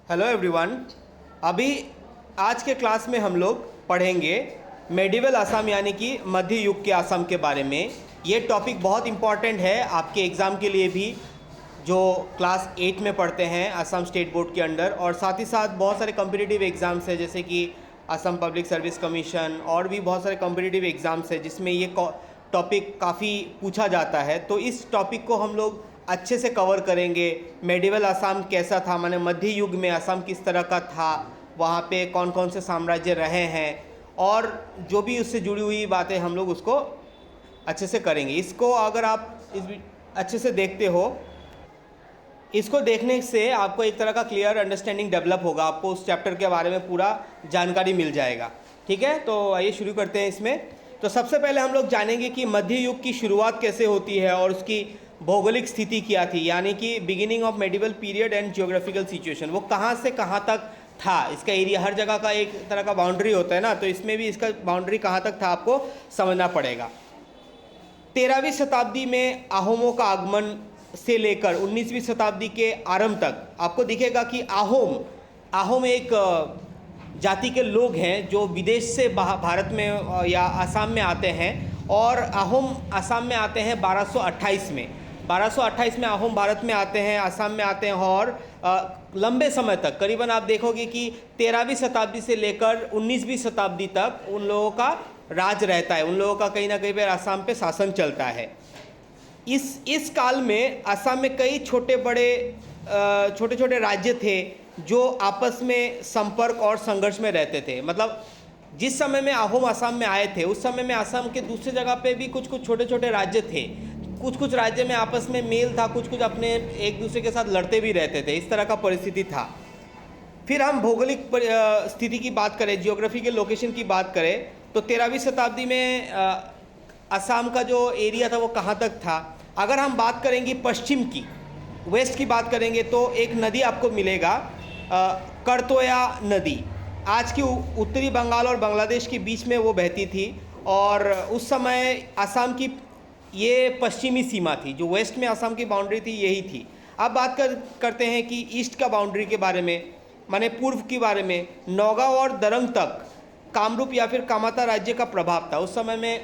Hello everyone. अभी आज के क्लास में हम लोग पढ़ेंगे मेडिवल असम यानी कि मध्य युग के असम के बारे में। ये टॉपिक बहुत इम्पॉर्टेंट है आपके एग्ज़ाम के लिए भी, जो क्लास 8 में पढ़ते हैं असम स्टेट बोर्ड के अंडर, और साथ ही साथ बहुत सारे कॉम्पिटिटिव एग्ज़ाम्स हैं जैसे कि असम पब्लिक सर्विस कमीशन और भी बहुत सारे कॉम्पिटिटिव एग्ज़ाम्स हैं जिसमें ये टॉपिक काफ़ी पूछा जाता है। तो इस टॉपिक को हम लोग अच्छे से कवर करेंगे। मेडिवल असम कैसा था, माने मध्य युग में असम किस तरह का था, वहाँ पे कौन कौन से साम्राज्य रहे हैं, और जो भी उससे जुड़ी हुई बातें हम लोग उसको अच्छे से करेंगे। इसको अगर आप अच्छे से देखते हो, इसको देखने से आपको एक तरह का क्लियर अंडरस्टैंडिंग डेवलप होगा, आपको उस चैप्टर के बारे में पूरा जानकारी मिल जाएगा। ठीक है, तो आइए शुरू करते हैं इसमें। तो सबसे पहले हम लोग जानेंगे कि मध्य युग की शुरुआत कैसे होती है और उसकी भौगोलिक स्थिति क्या थी, यानी कि beginning of medieval period and geographical situation. वो कहाँ से कहाँ तक था, इसका एरिया, हर जगह का एक तरह का बाउंड्री होता है ना, तो इसमें भी इसका बाउंड्री कहाँ तक था आपको समझना पड़ेगा। 13वीं शताब्दी में आहोमों का आगमन से लेकर 19वीं शताब्दी के आरंभ तक आपको दिखेगा कि आहोम एक जाति के लोग हैं जो विदेश से भारत में या असम में आते हैं, और आहोम असम में आते हैं 1228 में। 1228 में आहोम भारत में आते हैं, असम में आते हैं, और लंबे समय तक, करीबन आप देखोगे कि 13वीं शताब्दी से लेकर 19वीं शताब्दी तक उन लोगों का राज रहता है, उन लोगों का कहीं ना कहीं पर असम पे शासन चलता है। इस काल में असम में कई छोटे छोटे राज्य थे जो आपस में संपर्क और संघर्ष में रहते थे। मतलब जिस समय में आहोम असम में आए थे उस समय में असम के दूसरे जगह पे भी कुछ छोटे छोटे राज्य थे, कुछ राज्य में आपस में मेल था, कुछ अपने एक दूसरे के साथ लड़ते भी रहते थे, इस तरह का परिस्थिति था। फिर हम भौगोलिक स्थिति की बात करें, जियोग्राफी के लोकेशन की बात करें, तो 13वीं शताब्दी में असम का जो एरिया था वो कहाँ तक था। अगर हम बात करेंगे पश्चिम की, वेस्ट की बात करेंगे, तो एक नदी आपको मिलेगा, करतोया नदी। आज की उत्तरी बंगाल और बांग्लादेश के बीच में वो बहती थी, और उस समय असम की ये पश्चिमी सीमा थी, जो वेस्ट में असम की बाउंड्री थी यही थी। अब बात करते हैं कि ईस्ट का बाउंड्री के बारे में, माने पूर्व के बारे में। नौगांव और दरंग तक कामरूप या फिर कामाता राज्य का प्रभाव था। उस समय में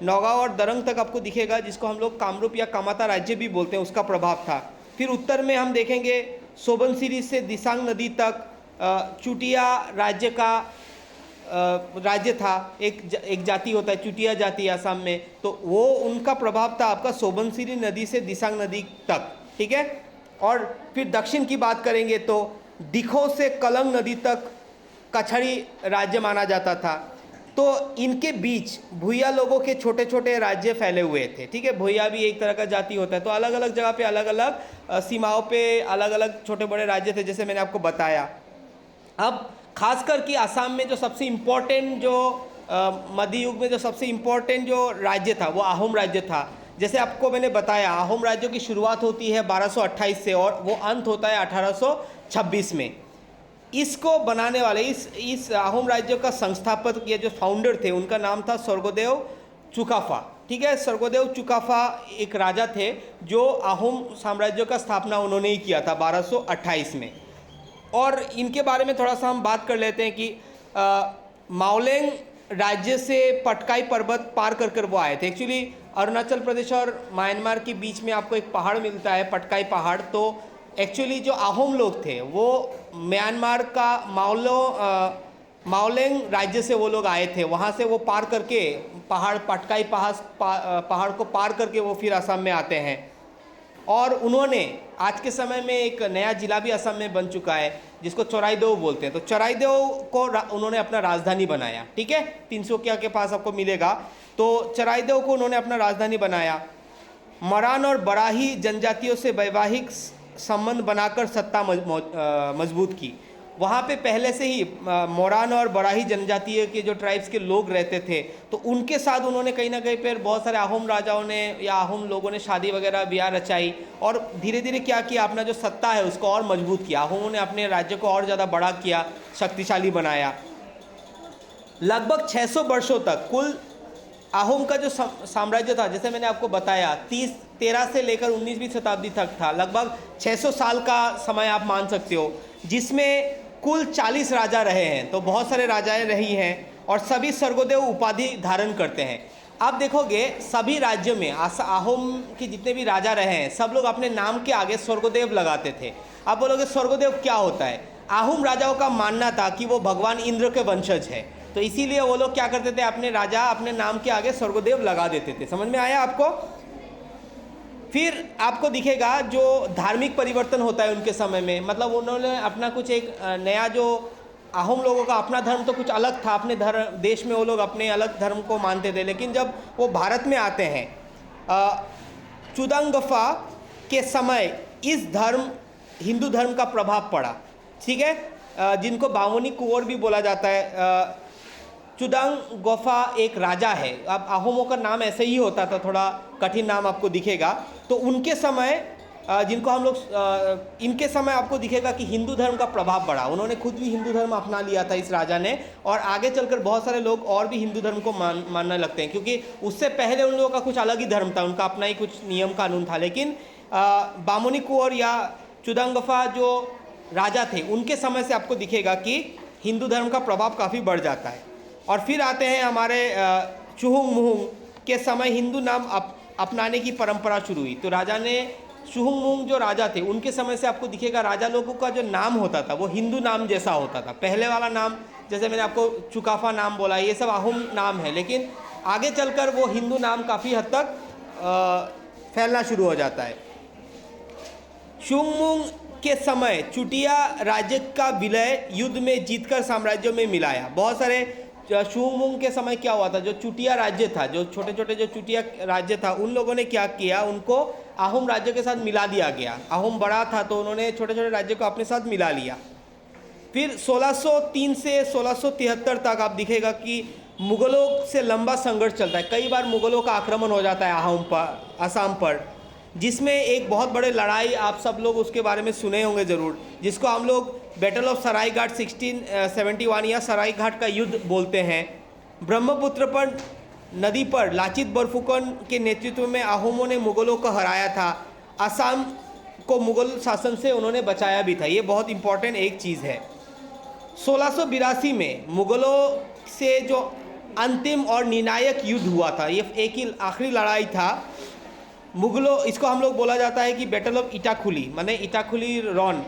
नौगांव और दरंग तक आपको दिखेगा, जिसको हम लोग कामरूप या कामाता राज्य भी बोलते हैं, उसका प्रभाव था। फिर उत्तर में हम देखेंगे सोबनसिरी से दिसांग नदी तक चुटिया राज्य का राज्य था। एक जाति होता है चुटिया जाति असम में, तो वो उनका प्रभाव था आपका सोबनसिरी नदी से दिसांग नदी तक। ठीक है, और फिर दक्षिण की बात करेंगे तो दिखो से कलंग नदी तक कछड़ी राज्य माना जाता था। तो इनके बीच भूया लोगों के छोटे छोटे राज्य फैले हुए थे। ठीक है, भूया भी एक तरह का जाति होता है, तो अलग अलग जगह पे अलग अलग सीमाओं पे अलग अलग छोटे बड़े राज्य थे, जैसे मैंने आपको बताया। अब खासकर कि असम में जो सबसे इम्पोर्टेंट, जो मध्य युग में जो सबसे इम्पोर्टेंट जो राज्य था वो आहोम राज्य था। जैसे आपको मैंने बताया, आहोम राज्यों की शुरुआत होती है 1228 से और वो अंत होता है 1826 में। इसको बनाने वाले, इस आहोम राज्य का संस्थापक या जो फाउंडर थे, उनका नाम था स्वर्गदेव चुकाफा। ठीक है, स्वर्गदेव चुकाफा एक राजा थे जो आहोम साम्राज्य का स्थापना उन्होंने ही किया था 1228 में। और इनके बारे में थोड़ा सा हम बात कर लेते हैं कि माओलेंग राज्य से पटकाई पर्वत पार कर वो आए थे। एक्चुअली अरुणाचल प्रदेश और म्यांमार के बीच में आपको एक पहाड़ मिलता है, पटकाई पहाड़। तो एक्चुअली जो आहोम लोग थे वो म्यांमार का माओलेंग राज्य से वो लोग आए थे, वहाँ से वो पार करके पटकाई पहाड़ को पार करके वो फिर असम में आते हैं। और उन्होंने आज के समय में एक नया जिला भी असम में बन चुका है जिसको चौराईदेव बोलते हैं। तो चौराईदेव को उन्होंने अपना राजधानी बनाया। ठीक है, 300 के पास आपको मिलेगा। तो चौराईदेव को उन्होंने अपना राजधानी बनाया। मरान और बराही जनजातियों से वैवाहिक संबंध बनाकर सत्ता मजबूत की। वहाँ पे पहले से ही मोरान और बराही जनजातीय के जो ट्राइब्स के लोग रहते थे, तो उनके साथ उन्होंने कहीं ना कहीं पर बहुत सारे आहोम राजाओं ने या आहोम लोगों ने शादी वगैरह ब्याह रचाई, और धीरे धीरे क्या किया, अपना जो सत्ता है उसको और मजबूत किया। आहोमों ने अपने राज्य को और ज़्यादा बड़ा किया, शक्तिशाली बनाया। लगभग 600 वर्षों तक कुल आहोम का जो साम्राज्य था, जैसे मैंने आपको बताया, 13 से लेकर 19वीं शताब्दी तक था। लगभग 600 साल का समय आप मान सकते हो, जिसमें कुल 40 राजा रहे हैं। तो बहुत सारे राजाएं रही हैं और सभी स्वर्गदेव उपाधि धारण करते हैं। आप देखोगे सभी राज्यों में आहोम के जितने भी राजा रहे हैं, सब लोग अपने नाम के आगे स्वर्गदेव लगाते थे। आप बोलोगे स्वर्गदेव क्या होता है? आहोम राजाओं का मानना था कि वो भगवान इंद्र के वंशज है, तो इसीलिए वो लोग क्या करते थे, अपने राजा अपने नाम के आगे स्वर्गदेव लगा देते थे। समझ में आया आपको? फिर आपको दिखेगा जो धार्मिक परिवर्तन होता है उनके समय में, मतलब उन्होंने अपना कुछ एक नया, जो आहोम लोगों का अपना धर्म तो कुछ अलग था, अपने धर्म देश में वो लोग अपने अलग धर्म को मानते थे, लेकिन जब वो भारत में आते हैं चुदांगफा के समय इस धर्म हिंदू धर्म का प्रभाव पड़ा। ठीक है, जिनको बामुनी कुंवर भी बोला जाता है। चुदांगफा एक राजा है, अब आहोमों का नाम ऐसे ही होता था, थोड़ा कठिन नाम आपको दिखेगा। तो उनके समय जिनको हम लोग इनके समय आपको दिखेगा कि हिंदू धर्म का प्रभाव बढ़ा। उन्होंने खुद भी हिंदू धर्म अपना लिया था इस राजा ने, और आगे चलकर बहुत सारे लोग और भी हिंदू धर्म को मानने लगते हैं, क्योंकि उससे पहले उन लोगों का कुछ अलग ही धर्म था, उनका अपना ही कुछ नियम कानून था। लेकिन बामुनी कुंवर या चुदांगफा जो राजा थे, उनके समय से आपको दिखेगा कि हिंदू धर्म का प्रभाव काफ़ी बढ़ जाता है। और फिर आते हैं हमारे चुहुंग मुहुंग के समय हिंदू नाम अपनाने की परंपरा शुरू हुई। तो राजा ने चुहुंग मुहुंग जो राजा थे, उनके समय से आपको दिखेगा राजा लोगों का जो नाम होता था वो हिंदू नाम जैसा होता था। पहले वाला नाम, जैसे मैंने आपको चुकाफा नाम बोला, ये सब आहोम नाम है, लेकिन आगे चलकर वो हिंदू नाम काफ़ी हद तक फैलना शुरू हो जाता है। चुहुंग के समय चुटिया राज्य का विलय युद्ध में जीतकर साम्राज्यों में मिलाया। बहुत सारे चुहुंग के समय क्या हुआ था, जो चुटिया राज्य था, जो छोटे छोटे जो चुटिया राज्य था, उन लोगों ने क्या किया, उनको आहोम राज्य के साथ मिला दिया गया। आहोम बड़ा था तो उन्होंने छोटे छोटे राज्य को अपने साथ मिला लिया। फिर 1603 से 1673 तक आप दिखेगा कि मुगलों से लंबा संघर्ष चलता है। कई बार मुगलों का आक्रमण हो जाता है आहोम पर, असम पर, जिसमें एक बहुत बड़े लड़ाई, आप सब लोग उसके बारे में सुने होंगे ज़रूर, जिसको हम लोग बैटल ऑफ सरायघाट 1671 या सरायघाट का युद्ध बोलते हैं। ब्रह्मपुत्र पर नदी पर लाचित बरफुकन के नेतृत्व में आहोमों ने मुगलों को हराया था। असम को मुगल शासन से उन्होंने बचाया भी था। ये बहुत इंपॉर्टेंट एक चीज़ है। 1682 में मुगलों से जो अंतिम और निर्णायक युद्ध हुआ था, ये एक ही आखिरी लड़ाई था। मुगलों, इसको हम लोग बोला जाता है कि बैटल ऑफ इटाखुली, माने इटाखुली रॉन।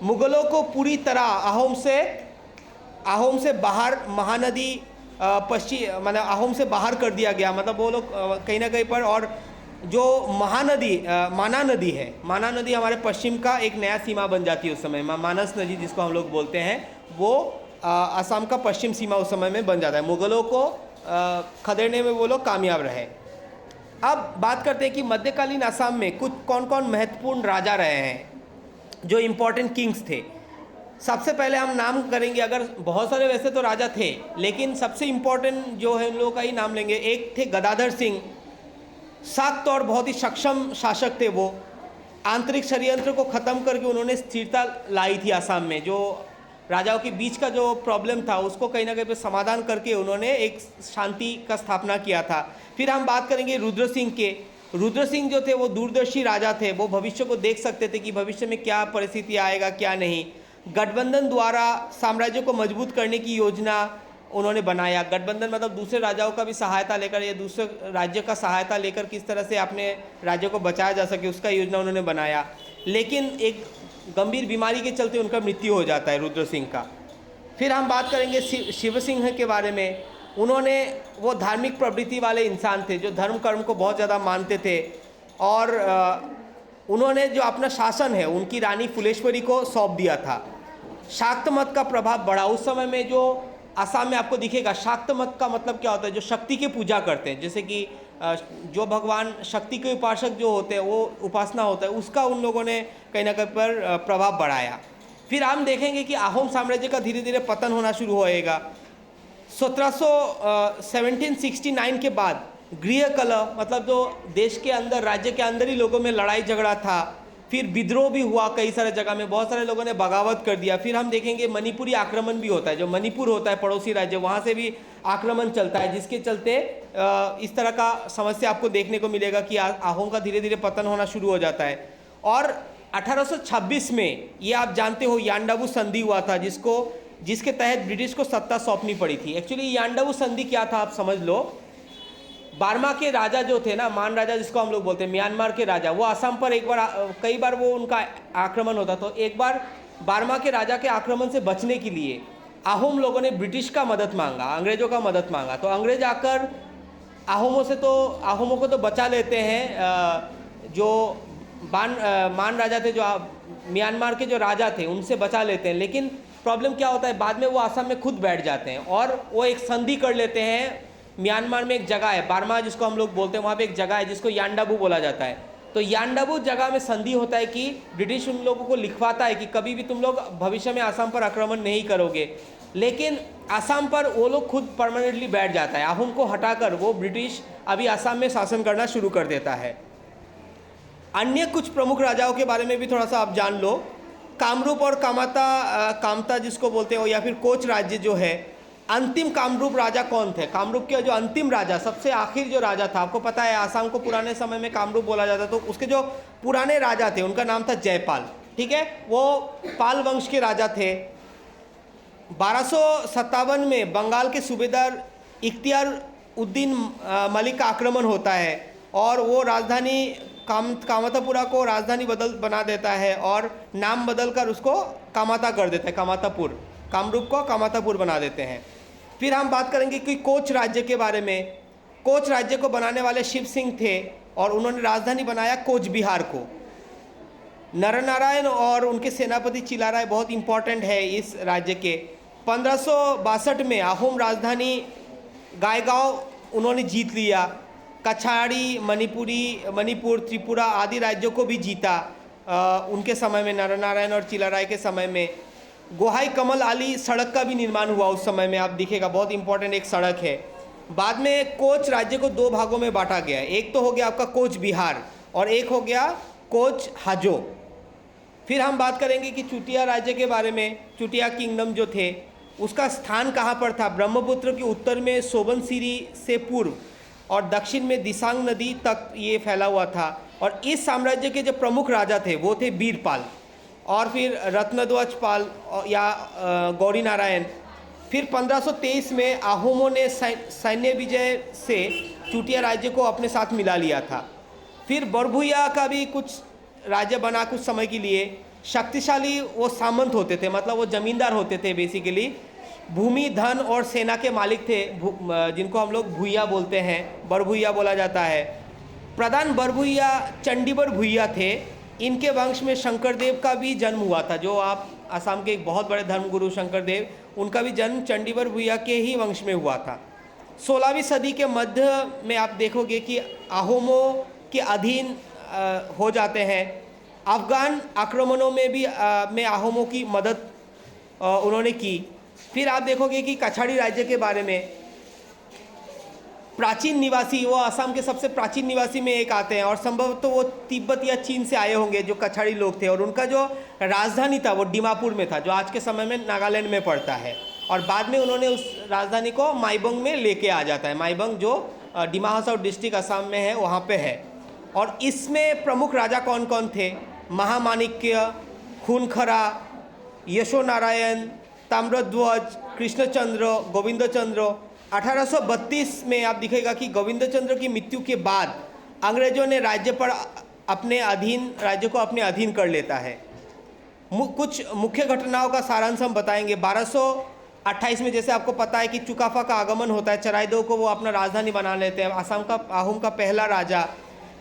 मुगलों को पूरी तरह आहोम से बाहर महानदी पश्चिम, मतलब आहोम से बाहर कर दिया गया। मतलब वो लोग कहीं ना कहीं पर, और जो महानदी माना नदी है, माना नदी हमारे पश्चिम का एक नया सीमा बन जाती है उस समय। मानस नदी जिसको हम लोग बोलते हैं, वो असम का पश्चिम सीमा उस समय में बन जाता है। मुगलों को खदेड़ने में वो लोग कामयाब रहे। अब बात करते हैं कि मध्यकालीन असम में कुछ कौन कौन महत्वपूर्ण राजा रहे हैं, जो इम्पोर्टेंट किंग्स थे। सबसे पहले हम नाम करेंगे, अगर बहुत सारे वैसे तो राजा थे, लेकिन सबसे इम्पोर्टेंट जो है उन लोगों का ही नाम लेंगे। एक थे गदाधर सिंह, सख्त और बहुत ही सक्षम शासक थे। वो आंतरिक षड्यंत्र को ख़त्म करके उन्होंने स्थिरता लाई थी असम में। जो राजाओं के बीच का जो प्रॉब्लम था उसको कहीं ना कहीं पे समाधान करके उन्होंने एक शांति का स्थापना किया था। फिर हम बात करेंगे रुद्र सिंह के। रुद्र सिंह जो थे वो दूरदर्शी राजा थे, वो भविष्य को देख सकते थे कि भविष्य में क्या परिस्थिति आएगा क्या नहीं। गठबंधन द्वारा साम्राज्य को मजबूत करने की योजना उन्होंने बनाया। गठबंधन मतलब दूसरे राजाओं का भी सहायता लेकर या दूसरे राज्य का सहायता लेकर किस तरह से अपने राज्य को बचाया जा सके, उसका योजना उन्होंने बनाया। लेकिन एक गंभीर बीमारी के चलते उनका मृत्यु हो जाता है रुद्र सिंह का। फिर हम बात करेंगे शिव सिंह के बारे में। उन्होंने वो धार्मिक प्रवृत्ति वाले इंसान थे जो धर्म कर्म को बहुत ज़्यादा मानते थे, और उन्होंने जो अपना शासन है उनकी रानी फुलेश्वरी को सौंप दिया था। शाक्त मत का प्रभाव बढ़ा उस समय में। जो असम में आपको दिखेगा, शाक्त मत का मतलब क्या होता है, जो शक्ति की पूजा करते हैं, जैसे कि जो भगवान शक्ति के उपासक जो होते हैं वो उपासना होता है, उसका उन लोगों ने कहीं ना कहीं पर प्रभाव बढ़ाया। फिर हम देखेंगे कि आहोम साम्राज्य का धीरे धीरे पतन होना शुरू होएगा। 1769 के बाद गृह कलह, मतलब जो देश के अंदर राज्य के अंदर ही लोगों में लड़ाई झगड़ा था, फिर विद्रोह भी हुआ कई सारे जगह में, बहुत सारे लोगों ने बगावत कर दिया। फिर हम देखेंगे मणिपुरी आक्रमण भी होता है, जो मणिपुर होता है पड़ोसी राज्य, वहाँ से भी आक्रमण चलता है, जिसके चलते इस तरह का समस्या आपको देखने को मिलेगा कि आहोम का धीरे धीरे पतन होना शुरू हो जाता है। और 1826 में ये आप जानते हो यांडाबू संधि हुआ था, जिसके तहत ब्रिटिश को सत्ता सौंपनी पड़ी थी। एक्चुअली यांडाबू संधि क्या था आप समझ लो। बर्मा के राजा जो थे ना, मान राजा जिसको हम लोग बोलते हैं, म्यांमार के राजा, वो असम पर कई बार वो उनका आक्रमण होता। तो एक बार बर्मा के राजा के आक्रमण से बचने के लिए आहोम लोगों ने ब्रिटिश का मदद मांगा, अंग्रेजों का मदद मांगा। तो अंग्रेज आकर आहोमों को तो बचा लेते हैं, जो मान राजा थे, जो म्यांमार के जो राजा थे, उनसे बचा लेते हैं। लेकिन प्रॉब्लम क्या होता है, बाद में वो असम में खुद बैठ जाते हैं और वो एक संधि कर लेते हैं। म्यांमार में एक जगह है बर्मा जिसको हम लोग बोलते हैं, वहाँ पे एक जगह है जिसको यांडाबू बोला जाता है। तो यांडाबू जगह में संधि होता है कि ब्रिटिश उन लोगों को लिखवाता है कि कभी भी तुम लोग भविष्य में आसाम पर आक्रमण नहीं करोगे। लेकिन आसाम पर वो लोग खुद परमानेंटली बैठ जाता है, आहोम को हटाकर वो ब्रिटिश अभी आसाम में शासन करना शुरू कर देता है। अन्य कुछ प्रमुख राजाओं के बारे में भी थोड़ा सा आप जान लो। कामरूप और कामता जिसको बोलते हो, या फिर कोच राज्य जो है, अंतिम कामरूप राजा कौन थे? कामरूप के जो अंतिम राजा, सबसे आखिर जो राजा था, आपको पता है आसाम को पुराने समय में कामरूप बोला जाता, तो उसके जो पुराने राजा थे उनका नाम था जयपाल। ठीक है, वो पाल वंश के राजा थे। 1257 में बंगाल के सूबेदार इख्तियार उद्दीन मलिक का आक्रमण होता है और वो राजधानी कामातापुरा को राजधानी बना देता है और नाम बदलकर उसको कामाता कर देता है, कामातापुर, कामरूप को कामातापुर बना देते हैं। फिर हम बात करेंगे कि कोच राज्य के बारे में। कोच राज्य को बनाने वाले शिव सिंह थे और उन्होंने राजधानी बनाया कोच बिहार को। नरनारायण और उनके सेनापति चिलाराय बहुत इंपॉर्टेंट है इस राज्य के। 1562 में आहोम राजधानी गायगांव उन्होंने जीत लिया। कछाड़ी, मणिपुर, त्रिपुरा आदि राज्यों को भी जीता उनके समय में, नरनारायण और चिलाराय के समय में। गोहाई कमल आली सड़क का भी निर्माण हुआ उस समय में, आप दिखेगा बहुत इंपॉर्टेंट एक सड़क है। बाद में कोच राज्य को दो भागों में बांटा गया, एक तो हो गया आपका कोच बिहार और एक हो गया कोच हाजो। फिर हम बात करेंगे कि चुटिया राज्य के बारे में। चुटिया किंगडम जो थे उसका स्थान कहाँ पर था? ब्रह्मपुत्र के उत्तर में सोबनसिरी से पूर्व और दक्षिण में दिसांग नदी तक ये फैला हुआ था। और इस साम्राज्य के जो प्रमुख राजा थे वो थे बीरपाल और फिर रत्नध्वज पाल या गौरी नारायण। फिर 1523 में आहोमों ने सैन्य विजय से चुटिया राज्य को अपने साथ मिला लिया था। फिर बरभुइया का भी कुछ राज्य बना कुछ समय के लिए। शक्तिशाली वो सामंत होते थे, मतलब वो जमींदार होते थे बेसिकली, भूमि, धन और सेना के मालिक थे, जिनको हम लोग भुइया बोलते हैं, बरभुइया बोला जाता है। प्रधान बरभुइया चंडीबर भुइया थे। इनके वंश में शंकरदेव का भी जन्म हुआ था, जो आप असम के एक बहुत बड़े धर्मगुरु शंकरदेव, उनका भी जन्म चंडीबर भुइया के ही वंश में हुआ था। 16वीं सदी के मध्य में आप देखोगे कि आहोमों के अधीन हो जाते हैं। अफगान आक्रमणों में भी में आहोमों की मदद उन्होंने की। फिर आप देखोगे कि कछाड़ी राज्य के बारे में। प्राचीन निवासी, वो असम के सबसे प्राचीन निवासी में एक आते हैं और संभवतः वो तिब्बत या चीन से आए होंगे, जो कछाड़ी लोग थे। और उनका जो राजधानी था वो डिमापुर में था, जो आज के समय में नागालैंड में पड़ता है। और बाद में उन्होंने उस राजधानी को माईबंग में लेके आ जाता है। माईबंग जो डिमा हासाओ डिस्ट्रिक्ट असम में है, वहाँ पे है। और इसमें प्रमुख राजा कौन कौन थे? महामाणिक्य, खूनखरा, यशो नारायण, ताम्रध्वज, कृष्णचंद्र, गोविंदचंद्र। 1832 में आप दिखेगा कि गोविंदचंद्र की मृत्यु के बाद अंग्रेजों ने राज्य को अपने अधीन कर लेता है। कुछ मुख्य घटनाओं का सारांश हम बताएंगे। 1228 में जैसे आपको पता है कि चुकाफा का आगमन होता है, चराइदेव को वो अपना राजधानी बना लेते हैं, असम का आहोम का पहला राजा।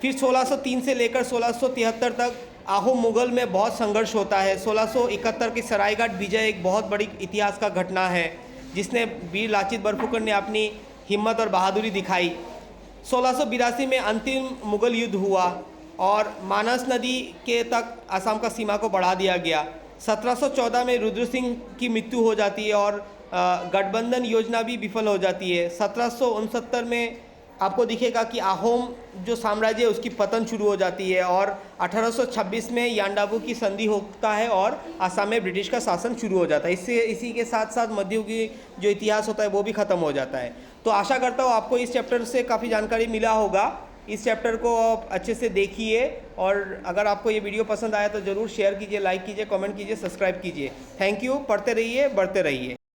फिर 1603 से लेकर 1673 तक आहोम मुगल में बहुत संघर्ष होता है। 1671 की सरायघाट विजय एक बहुत बड़ी इतिहास का घटना है, जिसने वीर लाचित बरफुकन ने अपनी हिम्मत और बहादुरी दिखाई। 1682 में अंतिम मुगल युद्ध हुआ और मानस नदी के तक असम का सीमा को बढ़ा दिया गया। 1714 में रुद्र सिंह की मृत्यु हो जाती है और गठबंधन योजना भी विफल हो जाती है। 1769 में आपको दिखेगा कि अहोम जो साम्राज्य है उसकी पतन शुरू हो जाती है और 1826 में यांडाबू की संधि होता है और असम में ब्रिटिश का शासन शुरू हो जाता है। इससे इसी के साथ साथ मध्ययुगीय जो इतिहास होता है वो भी ख़त्म हो जाता है। तो आशा करता हूँ आपको इस चैप्टर से काफ़ी जानकारी मिला होगा। इस चैप्टर को आप अच्छे से देखिए और अगर आपको ये वीडियो पसंद आया तो ज़रूर शेयर कीजिए, लाइक कीजिए, कमेंट कीजिए, सब्सक्राइब कीजिए। Thank you. पढ़ते रहिए, बढ़ते रहिए।